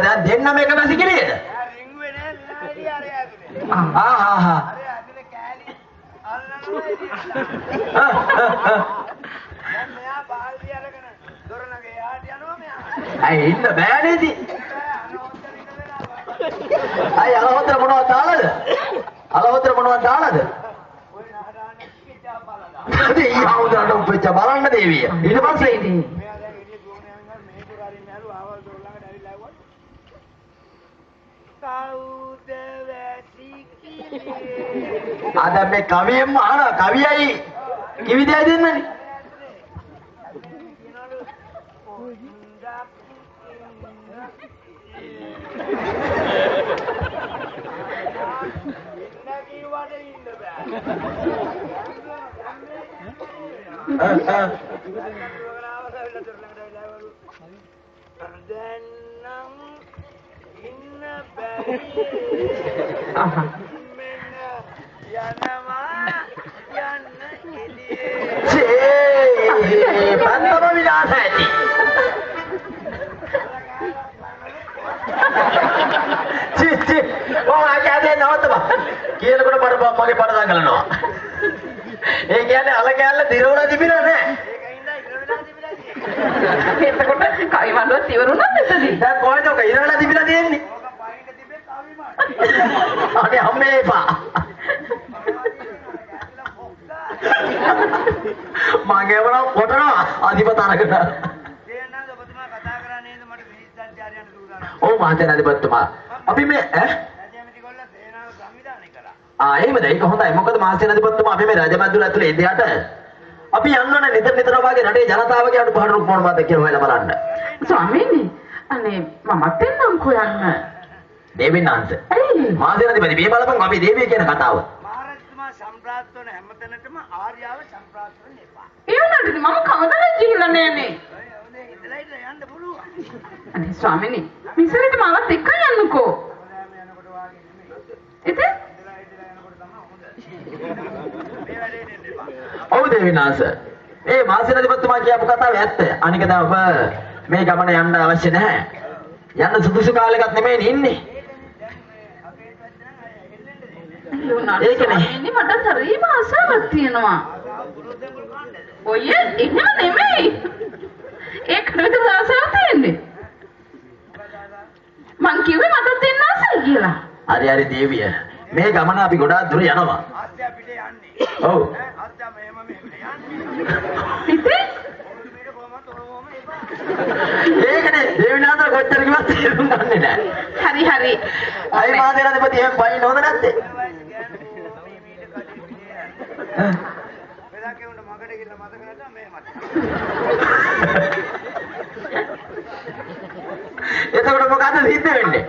දැන් දෙන්නම එක වැසිකිළියද? රින්ගුවේ නෑ විනාඩි අර ඇතුලේ. ආහා. අර ඇතුලේ කෑලි අල්ලනවා ඉතින්. දැන් මෙයා බාල්දිය අරගෙන දොරණගේ යාට යනවා මෙයා. ඇයි ඉන්න බෑ නේද? අය අලවතර මොනවද දාලාද? අලවතර මොනවද දාලාද? ඔය නහරානේ කිච්චා බලලා. ඒ ආවුදට උපෙච්ච බලන්න දේවිය. ඊට පස්සේ ඉතින් මෙයා දැන් එළිය දුවගෙන යනවා මේ පුරාරින් මෑලු ආවල් දොර ළඟට ඇවිල්ලා ආවොත්. කවුද වැසිකිලි? ආ දැන් මේ කවියෙන්ම අහනවා කවියයි කිවිදයි දෙන්නනේ. පන්දම විලාස ඇති. චි ඔය ආජාදේ නවත්තපන්. කියනකොට මගේ පඩ දඟලනවා. ඒ කියන්නේ අල කැල්ල දිරවලා තිබිලා නෑ. එතකොට කවි මණ්ඩුවත් ඉවරුණාද එතනදී? දැන් කොහෙද ඔක ඉරවලා තිබිලා තියෙන්නේ? ඕක පයින්ට තිබෙත් කවිමයි. අනේ අම්මේ එපා. මගේ වරක් කොටනවා අධිපත අරගෙන. දේනන්ද ඔබතුමා කතා කරා නේද මට විනිශ්චයයන්ට සූදානම්. ඔව් මහත්තයා අධිපතිතුමා. අපි මේ රජමැති ගොල්ල සේනාව සංවිධානය කළා. එහෙමද? ඒක හොඳයි. මොකද මහත්තයා අධිපතිතුමා අපි මේ රජමැදුර ඇතුලේ ඉඳියට අපි යන්න ඕනේ නිතර වාගේ රටේ ජනතාවගේ අඩුපාඩු මොනවද කියලා හොයලා බලන්න. ස්වාමීනි අනේ මමත් එන්නම්කෝ යන්න. දේවිනාන්ත. ඇයි? මහත්තයා අධිපති මේ බලපන් අපි දේවිය කියන කතාව. මහරජතුමා සම්ප්‍රාප්ත වන හැමතැනටම ආර්යාව සම්ප්‍රාප්ත වෙන්න එපා. ඒ වුණාට මම කවදාවත් ගිහිල්ලා නෑනේ. හොඳේ ඉඳලා යන්න පුළුවන්. අනේ ස්වාමීනි මිසරට මාවත් එක්ක යන්නකෝ. ඔයාම යනකොට වාගේ නෙමෙයි. ඉතින් ඉඳලා යනකොට තමයි හොඳ. මේ වැඩේ දෙන්න එපා. ඔව් දේවිනාන්ත. ඒ මහත්තයා අධිපතිතුමා කියපු කතාව ඇත්ත. අනික දැන් ඔබ මේ ගමන යන්න අවශ්‍ය නැහැ. යන්න සුදුසු කාලයකට නෙමෙයි ඉන්නේ. ඒකනේ මට හරිම ආසාවක් තියෙනවා. ඔය එහෙම නෙමෙයි. ඒක නෙමෙයි ආසාවක් තියෙන්නේ. මං කිව්වේ මට දෙන්න ආසයි කියලා. හරි දේවිය. මේ ගමන අපි ගොඩාක් දුර යනවා. ආත්‍ය පිට යන්නේ. ඔව්. ආත්‍ය මෙහෙම යන්නේ. ඉතින් මේක කොහොමද ඔහොම එපා. ඒකනේ දේවිනාන්ත කොච්චර කිව්වත් තේරුම් ගන්නේ නැහැ. හරි. අයි මාදේනාධිපති එහෙම පයින් හොඳ නැත්තේ. වෙලා කෙවුන්ට මගට ගිහලා මතක නැත්නම් මේ මත. එතකොට මොකද සිද්ධ වෙන්නේ?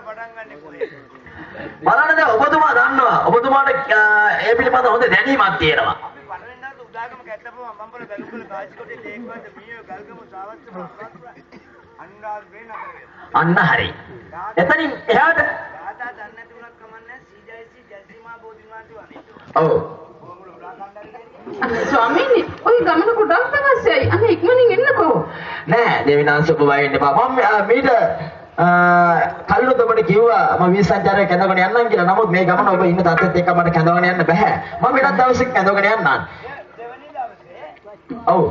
පටන් ගන්න කොහේ? බලන්න දැන් ඔබතුමා දන්නවා. ඔබතුමාට ඒ පිළිබඳ හොඳ දැනීමක් තියෙනවා. අපි පළවෙනිදාට උදාගම කැට්ටපුව මම්බල බැලුම්බල කාසිකොටේ තේක්වන්ත මීයෝ ගල්ගම සාවත්ත අනුරාධපුරේ නතර වෙනවා. අන්න හරි. එතනින් එහාට දාදා දන්නේ නැති උනත් කමන්නේ සීජයිසි ජල්සිමා බෝධිමාන්ති වනේ. ඔව්. කොහොමද උඩා කණ්ඩායම අනේ ස්වාමීනි ඔය ගමන ගොඩක් අවශ්‍යයි. අනේ ඉක්මනින් එන්නකෝ. නෑ දේවිනාංශ ඔබ වයින් එපා. මම මීට කල්ලුදොබට කිව්වා මම විශ්සංචාරය කැඳවගෙන යන්නම් කියලා. නමුත් මේ ගමන ඔබ ඉන්න තාත්තත් එක්ක මට කැඳවගෙන යන්න බෑ. මම ඊට දවසක් කැඳවගෙන යන්නම්. දෙවනි දවසේ ඔව්.